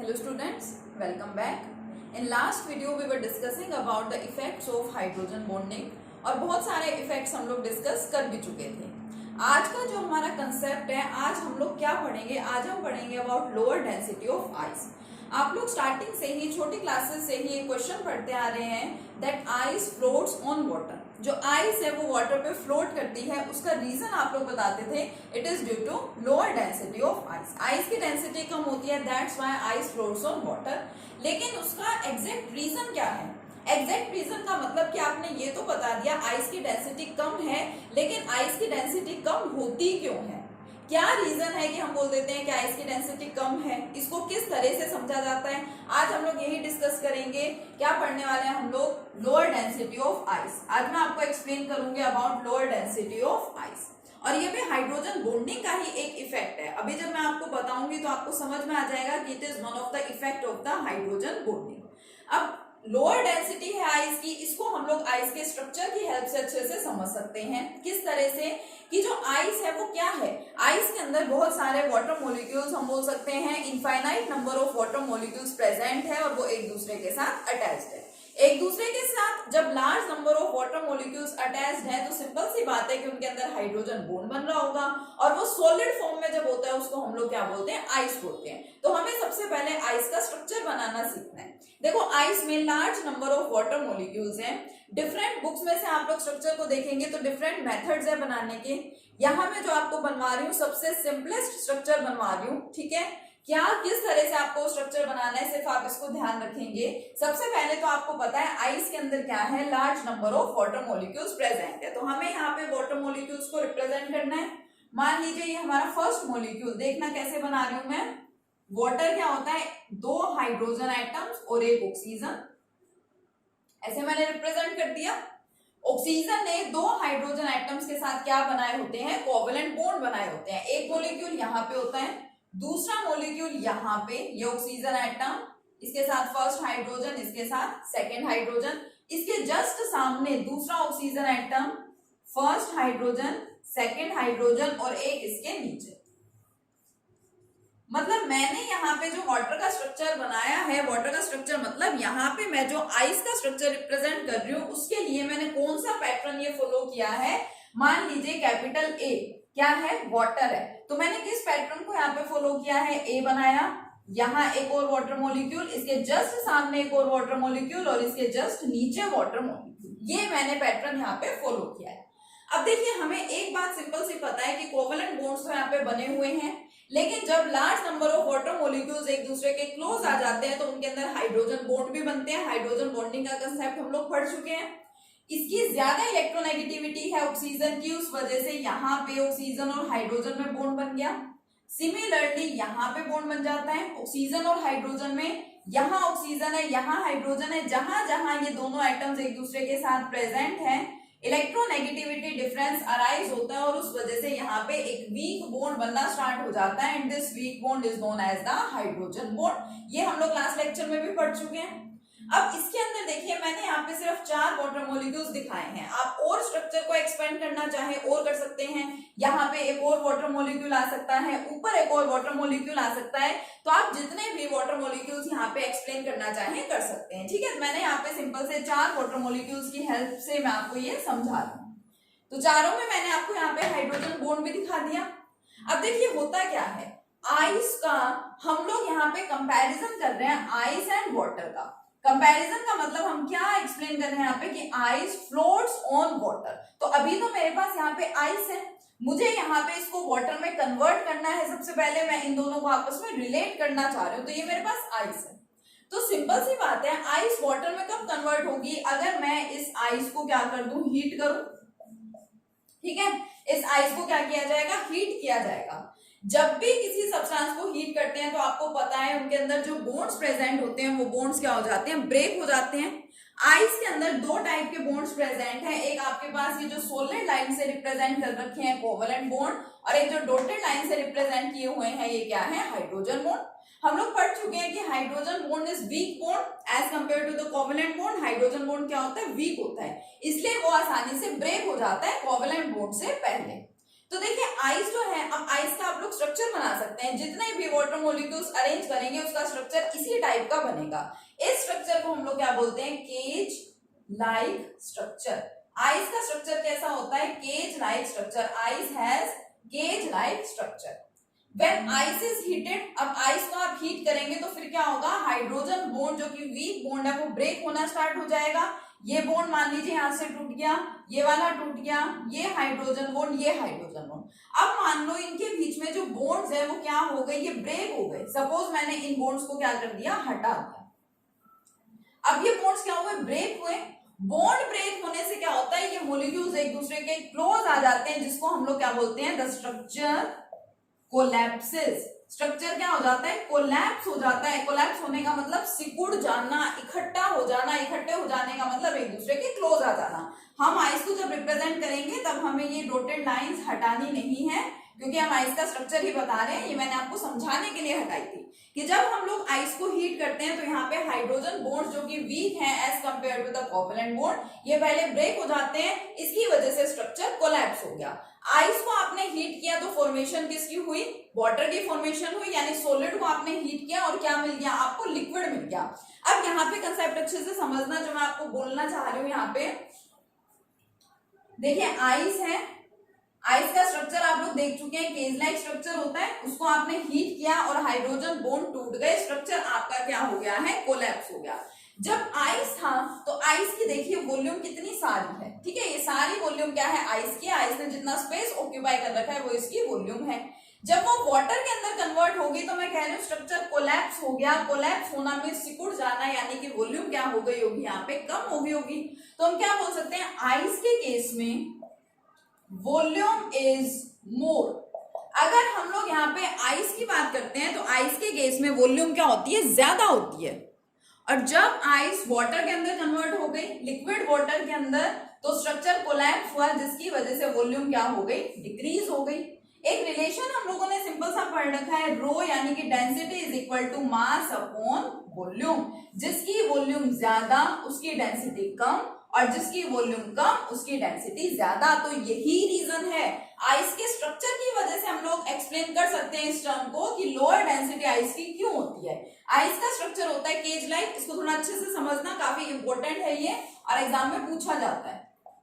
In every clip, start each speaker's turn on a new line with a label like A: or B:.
A: Hello students, welcome back. In last video we were discussing about the effects of hydrogen bonding और बहुत सारे effects हम लोग discuss कर भी चुके थे। आज का जो हमारा कंसेप्ट है, आज हम लोग क्या पढ़ेंगे, आज हम पढ़ेंगे about lower density of ice. आप लोग स्टार्टिंग से ही छोटी क्लासेस से ही एक क्वेश्चन पढ़ते आ रहे हैं that ice floats on water. जो आइस है वो वाटर पे फ्लोट करती है, उसका रीजन आप लोग बताते थे it is due to lower density of ice. Ice की डेंसिटी कम होती है, that's why ice floats on water. लेकिन उसका एग्जैक्ट रीजन क्या है? एग्जैक्ट रीजन का मतलब कि आपने ये तो बता दिया आइस की डेंसिटी कम है, लेकिन आइस की डेंसिटी कम होती क्यों है? क्या रीजन है कि हम बोल देते हैं कि आइस की डेंसिटी कम है? इसको किस तरह से समझा जाता है, आज हम लोग यही डिस्कस करेंगे। क्या पढ़ने वाले हैं हम लोग? Lower density of ice. आज मैं आपको एक्सप्लेन करूंगी about lower density of ice. और ये भी हाइड्रोजन बॉन्डिंग का ही एक इफेक्ट है। अभी जब मैं आपको बताऊंगी तो आपको समझ में आ जाएगा कि it is one of the effect of the hydrogen bonding. अब लोअर डेंसिटी है आइस की, इसको हम लोग आइस के स्ट्रक्चर की हेल्प से अच्छे से समझ सकते हैं। किस तरह से कि जो आइस है वो क्या है? आइस के अंदर बहुत सारे वाटर मॉलिक्यूल्स, हम बोल सकते हैं infinite number of water molecules present है और वो एक दूसरे के साथ अटैच्ड है। एक दूसरे के साथ जब large number of water molecules attached है तो सिंपल सी बात है कि उनके अंदर हाइड्रोजन बॉन्ड बन रहा होगा, और वो सॉलिड फॉर्म में जब होता है उसको हम लोग क्या बोलते हैं? आइस बोलते हैं। तो हमें सबसे पहले आइस का स्ट्रक्चर बनाना सीखना है। देखो आइस में large number of water molecules हैं। डिफरेंट बुक्स में से आप लोग स्ट्रक्चर को देखेंगे तो डिफरेंट मेथड्स है बनाने के। यहाँ मैं जो आपको बनवा रही हूँ सबसे सिंपलेस्ट स्ट्रक्चर बनवा रही हूँ, ठीक है? क्या किस तरह से आपको स्ट्रक्चर बनाना है, सिर्फ आप इसको ध्यान रखेंगे। सबसे पहले तो आपको पता है आइस के अंदर क्या है? Large number of water molecules present है। तो हमें यहाँ पे वाटर मॉलिक्यूल्स को रिप्रेजेंट करना है। मान लीजिए ये हमारा फर्स्ट मॉलिक्यूल, देखना कैसे बना रही हूं मैं। वाटर क्या होता है? दो हाइड्रोजन एटम्स और एक ऑक्सीजन, ऐसे मैंने रिप्रेजेंट कर दिया। ऑक्सीजन ने दो हाइड्रोजन एटम्स के साथ क्या बनाए होते हैं? कोवेलेंट बॉन्ड बनाए होते हैं। एक मॉलिक्यूल यहाँ पे होता है, दूसरा मॉलिक्यूल यहाँ पे, ये ऑक्सीजन एटम, इसके साथ फर्स्ट हाइड्रोजन, इसके साथ सेकेंड हाइड्रोजन, इसके जस्ट सामने दूसरा oxygen atom, first hydrogen, second hydrogen और एक इसके नीचे। मतलब मैंने यहाँ पे जो वाटर का स्ट्रक्चर बनाया है, वाटर का स्ट्रक्चर मतलब यहाँ पे मैं जो आइस का स्ट्रक्चर रिप्रेजेंट कर रही हूँ उसके लिए मैंने कौन सा पैटर्न ये फॉलो किया है? मान लीजिए कैपिटल ए क्या है? वाटर है। तो मैंने किस पैटर्न को यहाँ पे फॉलो किया है? ए बनाया, यहाँ एक और वाटर मॉलिक्यूल, इसके जस्ट सामने एक और वाटर मॉलिक्यूल और इसके जस्ट नीचे वाटर मॉलिक्यूल। ये मैंने पैटर्न यहाँ पे फॉलो किया है। अब देखिए हमें एक बात सिंपल सी पता है कि कोवेलेंट बॉन्ड्स तो यहाँ पे बने हुए हैं, लेकिन जब large number of water molecules एक दूसरे के क्लोज आ जाते हैं तो उनके अंदर हाइड्रोजन बॉन्ड भी बनते हैं। हाइड्रोजन बॉन्डिंग का कंसेप्ट हम लोग पढ़ चुके हैं। इसकी ज्यादा इलेक्ट्रोनेगेटिविटी है ऑक्सीजन की, उस वजह से यहाँ पे ऑक्सीजन और हाइड्रोजन में बॉन्ड बन गया। सिमिलरली यहाँ पे बॉन्ड बन जाता है ऑक्सीजन और हाइड्रोजन में। यहाँ ऑक्सीजन है, यहाँ हाइड्रोजन है, जहां जहां ये दोनों एटम्स एक दूसरे के साथ प्रेजेंट है इलेक्ट्रोनेगेटिविटी डिफरेंस अराइज होता है और उस वजह से यहाँ पे एक वीक बॉन्ड बनना स्टार्ट हो जाता है and this weak bond is known as the hydrogen bond. ये हम लोग लास्ट लेक्चर में भी पढ़ चुके हैं। अब इसके अंदर देखिए मैंने यहाँ पे सिर्फ 4 वाटर मॉलिक्यूल्स दिखाए हैं। आप और स्ट्रक्चर को एक्सपेंड करना चाहे और कर सकते हैं। यहाँ पे एक और वाटर मॉलिक्यूल आ सकता है, ऊपर एक और वाटर मॉलिक्यूल आ सकता है। तो आप जितने भी वाटर मॉलिक्यूल्स यहाँ पे एक्सप्लेन करना चाहें कर सकते हैं, ठीक है? मैंने यहाँ पे सिंपल से 4 वाटर मॉलिक्यूल्स की हेल्प से मैं आपको ये समझा रहा हूँ। तो चारों में मैंने आपको यहाँ पे हाइड्रोजन बॉन्ड भी दिखा दिया। अब देखिए होता क्या है, आइस का हम लोग यहाँ पे कंपैरिजन कर रहे हैं आइस एंड वाटर का। कंपैरिजन का मतलब हम क्या एक्सप्लेन कर रहे हैं यहाँ पे कि आइस फ्लोट्स ऑन वाटर। तो अभी तो मेरे पास यहाँ पे आइस है, मुझे यहाँ पे इसको वाटर में कन्वर्ट करना है। सबसे पहले मैं इन दोनों को आपस में रिलेट करना चाह रही हूँ, तो ये मेरे पास आइस है। तो सिंपल सी बात है, आइस वाटर में कब कन्वर्ट होगी? अगर मैं इस आइस को क्या कर दूं? हीट करूं, ठीक है? इस आइस को क्या किया जाएगा? हीट किया जाएगा। जब भी किसी सब्सटेंस को हीट करते हैं तो आपको पता है उनके अंदर जो बॉन्ड्स प्रेजेंट होते हैं वो बॉन्ड्स क्या हो जाते हैं? ब्रेक हो जाते हैं। आइस के अंदर 2 टाइप के बॉन्ड्स प्रेजेंट हैं। एक आपके पास ये जो सोलिड लाइन से रिप्रेजेंट कर रखे हैं कोवेलेंट बॉन्ड, और एक जो डॉटेड लाइन से रिप्रेजेंट किए हुए हैं ये क्या है? Hydrogen bond. हम लोग पढ़ चुके हैं कि hydrogen bond is weak bond as compare to the covalent bond. Hydrogen bond क्या होता है? वीक होता है, इसलिए वो आसानी से ब्रेक हो जाता है कोवेलेंट बॉन्ड से पहले। तो देखिए आइस जो है, अब आइस का आप लोग स्ट्रक्चर बना सकते हैं, जितने भी वाटर मॉलिक्यूल्स अरेंज करेंगे उसका स्ट्रक्चर इसी टाइप का बनेगा। इस स्ट्रक्चर को हम लोग क्या बोलते हैं, केज लाइक स्ट्रक्चर। आइस का स्ट्रक्चर कैसा होता है, cage like structure. Ice has cage like structure. When ice is heated, अब आइस को आप हीट करेंगे तो फिर क्या होगा, हाइड्रोजन बॉन्ड जो कि वीक बॉन्ड है वो ब्रेक होना स्टार्ट हो जाएगा। ये बॉन्ड मान लीजिए यहां से टूट गया, ये वाला टूट गया, ये हाइड्रोजन बॉन्ड, ये हाइड्रोजन बॉन्ड। अब मान लो इनके बीच में जो बॉन्ड्स है वो क्या हो गए, ये ब्रेक हो गए। सपोज मैंने इन बॉन्ड्स को क्या कर दिया, हटा दिया। अब ये बॉन्ड्स क्या हुए, ब्रेक हुए। बॉन्ड ब्रेक होने से क्या होता है, ये मॉलिक्यूल्स एक दूसरे के क्लोज आ जाते हैं, जिसको हम लोग क्या बोलते हैं, द स्ट्रक्चर कोलैप्सेस। स्ट्रक्चर क्या हो जाता है, कोलैप्स हो जाता है। कोलैप्स होने का मतलब सिकुड़ जाना, इकट्ठा हो जाना। इकट्ठे हो जाने का मतलब एक दूसरे के क्लोज आ जाना। हम आइस को जब रिप्रेजेंट करेंगे तब हमें ये डॉटेड लाइंस हटानी नहीं है, क्योंकि हम आइस का स्ट्रक्चर ही बता रहे हैं। ये मैंने आपको समझाने के लिए हटाई थी कि जब हम लोग आइस को हीट करते हैं तो यहाँ पे हाइड्रोजन बॉन्ड जो कि वीक हैं as compare to the covalent bond, ये पहले ब्रेक हो जाते हैं। इसकी वजह से स्ट्रक्चर कोलैप्स हो गया। आइस को आपने हीट किया तो फॉर्मेशन किसकी हुई, वाटर की फॉर्मेशन हुई, यानी सॉलिड को आपने हीट किया और क्या मिल गया आपको, लिक्विड मिल गया। अब यहाँ पे कंसेप्ट अच्छे से समझना जो मैं आपको बोलना चाह रही हूँ। यहाँ पे देखिए आइस है, आइस का स्ट्रक्चर आप लोग देख चुके हैं, केज लाइक स्ट्रक्चर होता है। उसको आपने हीट किया और हाइड्रोजन बॉन्ड टूट गए, स्ट्रक्चर आपका क्या हो गया है, कोलैप्स हो गया। जब आइस था तो आइस की देखिए वॉल्यूम कितनी सारी है, ठीक है। ये सारी वॉल्यूम क्या है, आइस की। आइस ने जितना स्पेस ऑक्यूपाई कर रखा है वो इसकी वॉल्यूम है। जब वो वाटर के अंदर कन्वर्ट होगी तो मैं कह रही हूँ स्ट्रक्चर कोलैप्स हो गया। कोलैप्स होना में सिकुड़ जाना, यानी कि वॉल्यूम क्या हो गई होगी, यहाँ पे कम हो गई होगी। तो हम क्या बोल सकते हैं, आइस के केस में वॉल्यूम इज मोर। अगर हम लोग यहाँ पे आइस की बात करते हैं तो आइस के केस में वॉल्यूम क्या होती है, ज्यादा होती है। और जब आइस वाटर के अंदर कन्वर्ट हो गई, लिक्विड वाटर के अंदर, तो स्ट्रक्चर कोलैप्स हुआ, जिसकी वजह से वॉल्यूम क्या हो गई, डिक्रीज हो गई। एक रिलेशन हम लोगों ने सिंपल सा पढ़ रखा है, रो यानी कि density is equal to mass upon volume. जिसकी वॉल्यूम ज्यादा उसकी डेंसिटी कम, और जिसकी वॉल्यूम कम उसकी डेंसिटी ज्यादा। तो यही रीजन है, आइस के स्ट्रक्चर की वजह से हम लोग एक्सप्लेन कर सकते हैं इस टर्म को कि लोअर डेंसिटी आइस की क्यों होती है। आइस का स्ट्रक्चर होता है केज लाइक। इसको थोड़ा अच्छे से समझना, काफी इंपॉर्टेंट है ये और एग्जाम में पूछा जाता है,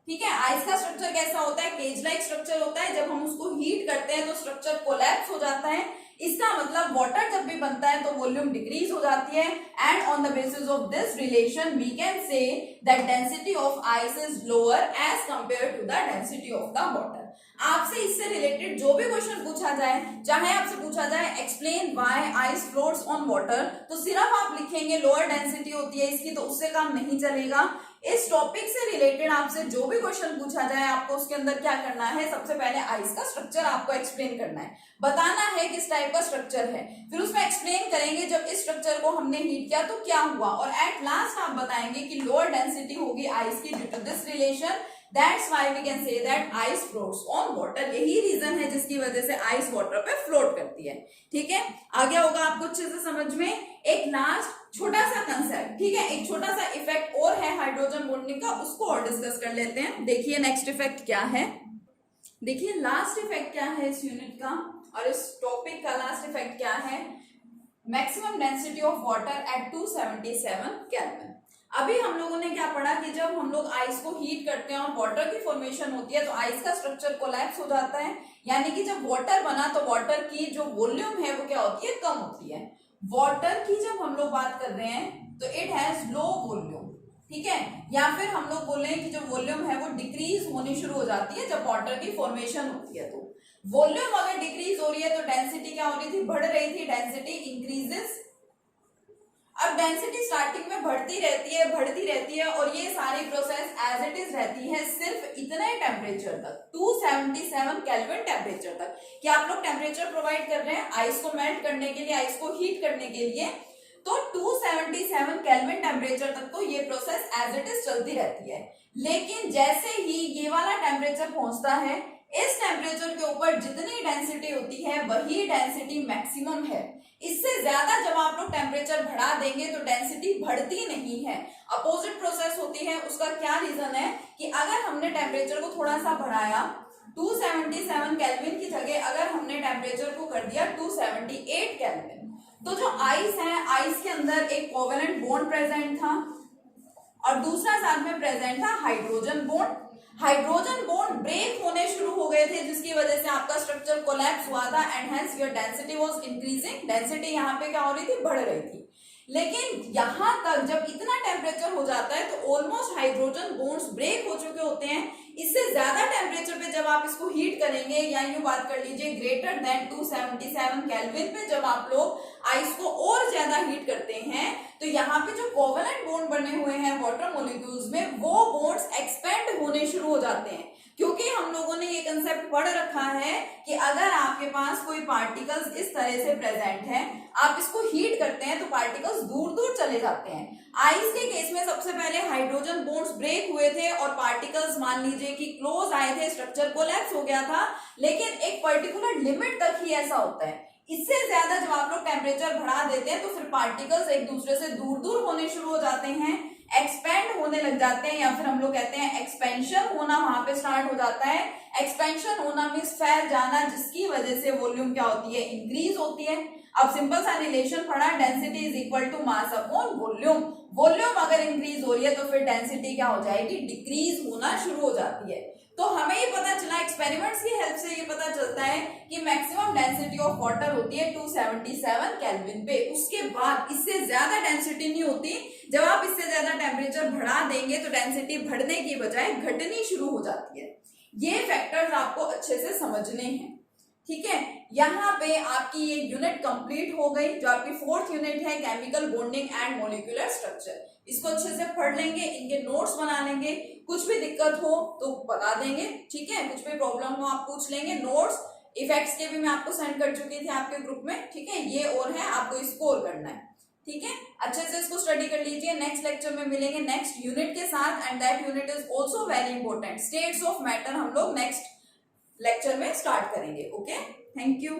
A: ठीक है। आइस का स्ट्रक्चर कैसा होता है, केज लाइक स्ट्रक्चर होता है। जब हम उसको हीट करते हैं तो स्ट्रक्चर कोलैप्स हो जाता है। इसका मतलब वाटर जब भी बनता है तो वॉल्यूम डिक्रीज हो जाती है। And on the basis of this relation we can say that density of ice is lower as compare to the density of the water. आपसे इससे रिलेटेड जो भी क्वेश्चन पूछा जाए, चाहे आपसे पूछा जाए explain why ice floats on water, तो सिर्फ आप लिखेंगे लोअर डेंसिटी होती है इसकी, तो उससे काम नहीं चलेगा। इस टॉपिक से रिलेटेड आपसे जो भी क्वेश्चन पूछा जाए, आपको उसके अंदर क्या करना है, सबसे पहले आइस का स्ट्रक्चर आपको एक्सप्लेन करना है, बताना है किस टाइप का स्ट्रक्चर है। फिर उसमें एक्सप्लेन करेंगे जब इस स्ट्रक्चर को हमने हीट किया तो क्या हुआ, और एट लास्ट आप बताएंगे कि लोअर डेंसिटी होगी आइस की due to this relation. That's why we can say that ice floats on water। यही रीजन है जिसकी वजह से आइस वाटर पे फ्लोट करती है, ठीक है। आगे होगा आपको अच्छे से समझ में। एक लास्ट छोटा सा कंसेप्ट, ठीक है, एक छोटा सा इफेक्ट और है हाइड्रोजन बॉन्डिंग का, उसको और डिस्कस कर लेते हैं। देखिए नेक्स्ट इफेक्ट क्या है, देखिए लास्ट इफेक्ट क्या है इस यूनिट का, और इस टॉपिक का लास्ट इफेक्ट क्या है, maximum density of water at 277 kelvin. अभी हम लोगों ने क्या पढ़ा कि जब हम लोग आइस को हीट करते हैं और वाटर की फॉर्मेशन होती है तो आइस का स्ट्रक्चर कोलैप्स हो जाता है, यानी कि जब वाटर बना तो वाटर की जो वॉल्यूम है वो क्या होती है, कम होती है। वाटर की जब हम लोग बात कर रहे हैं तो इट हैज लो वॉल्यूम, ठीक है, या फिर हम लोग बोले कि जो वॉल्यूम है वो डिक्रीज होनी शुरू हो जाती है जब वाटर की फॉर्मेशन होती है। तो वॉल्यूम अगर डिक्रीज हो रही है तो डेंसिटी क्या हो रही थी, बढ़ रही थी, डेंसिटी इंक्रीजेस। अब डेंसिटी स्टार्टिंग में बढ़ती रहती है और ये सारी प्रोसेस एज इट इज रहती है सिर्फ इतने टेम्परेचर तक, 277 केल्विन टेम्परेचर तक। कि आप लोग टेम्परेचर प्रोवाइड कर रहे हैं आइस को मेल्ट करने के लिए, आइस को हीट करने के लिए, तो 277 केल्विन टेम्परेचर तक तो ये प्रोसेस एज इट इज चलती रहती है। लेकिन जैसे ही ये वाला टेम्परेचर पहुंचता है, इस टेम्परेचर के ऊपर जितनी डेंसिटी होती है वही डेंसिटी मैक्सिमम है। इससे ज्यादा जब आप लोग टेम्परेचर बढ़ा देंगे तो डेंसिटी बढ़ती नहीं है, अपोजिट प्रोसेस होती है। उसका क्या रीजन है कि अगर हमने टेम्परेचर को थोड़ा सा बढ़ाया 277 केल्विन की जगह अगर हमने टेम्परेचर को कर दिया 278 केल्विन, तो जो आइस है, आइस के अंदर एक कोवेलेंट बॉन्ड प्रेजेंट था और दूसरा साथ में प्रेजेंट था hydrogen bond. Hydrogen bond break होने शुरू हो गए थे, जिसकी वजह से आपका स्ट्रक्चर कोलैप्स हुआ था and hence your density was increasing. Density यहाँ पे क्या हो रही थी, बढ़ रही थी। लेकिन यहां तक जब इतना टेम्परेचर हो जाता है तो ऑलमोस्ट हाइड्रोजन बॉन्ड्स ब्रेक हो चुके होते हैं। इससे ज्यादा टेम्परेचर पे जब आप इसको हीट करेंगे, या यूं बात कर लीजिए ग्रेटर देन 277 केल्विन पे जब आप लोग आइस को और ज्यादा हीट करते हैं, तो यहाँ पे जो कोवेलेंट बॉन्ड बने हुए हैं वाटर मॉलिक्यूल्स में, वो बॉन्ड्स एक्सपेंड होने शुरू हो जाते हैं। क्योंकि हम लोगों ने ये कंसेप्ट पढ़ रखा है कि अगर आपके पास कोई पार्टिकल्स इस तरह से प्रेजेंट है, आप इसको हीट करते हैं तो पार्टिकल्स दूर दूर चले जाते हैं। आइस के केस में सबसे पहले हाइड्रोजन बॉन्ड्स ब्रेक हुए थे और पार्टिकल्स मान लीजिए कि क्लोज आए थे, स्ट्रक्चर कोलैप्स हो गया था, लेकिन एक पर्टिकुलर लिमिट तक ही ऐसा होता है। इससे ज्यादा जब आप लोग टेम्परेचर बढ़ा देते हैं तो फिर पार्टिकल्स एक दूसरे से दूर दूर होने शुरू हो जाते हैं, एक्सपेंड होने लग जाते हैं, या फिर हम लोग कहते हैं एक्सपेंशन होना वहां पे स्टार्ट हो जाता है। एक्सपेंशन होना मींस फैल जाना, जिसकी वजह से वॉल्यूम क्या होती है, इंक्रीज होती है। अब सिंपल सा रिलेशन पढ़ा, density is equal to mass upon volume. Volume अगर इंक्रीज हो रही है तो फिर डेंसिटी क्या हो जाएगी, डिक्रीज होना शुरू हो जाती है। तो हमें ये पता चला, एक्सपेरिमेंट्स की हेल्प से ये पता चलता है कि मैक्सिमम डेंसिटी ऑफ वाटर होती है 277 केल्विन पे। उसके बाद इससे ज्यादा डेंसिटी नहीं होती। जब आप इससे ज्यादा टेम्परेचर बढ़ा देंगे तो डेंसिटी बढ़ने की बजाय घटनी शुरू हो जाती है। ये फैक्टर्स आपको अच्छे से समझने हैं, ठीक है। यहाँ पे आपकी ये यूनिट कंप्लीट हो गई। जो आपकी 4th यूनिट है chemical bonding and molecular structure, इसको अच्छे से पढ़ लेंगे, इनके नोट्स बना लेंगे। कुछ भी दिक्कत हो तो बता देंगे, ठीक है। कुछ भी प्रॉब्लम हो आप पूछ लेंगे। नोट्स इफेक्ट्स के भी मैं आपको सेंड कर चुकी थी आपके ग्रुप में, ठीक है। ये और है, आपको स्कोर करना है, ठीक है। अच्छे से इसको स्टडी कर लीजिए। नेक्स्ट लेक्चर में मिलेंगे नेक्स्ट यूनिट के साथ and that unit is also very important. States of matter हम लोग नेक्स्ट लेक्चर में स्टार्ट करेंगे। Okay, thank you.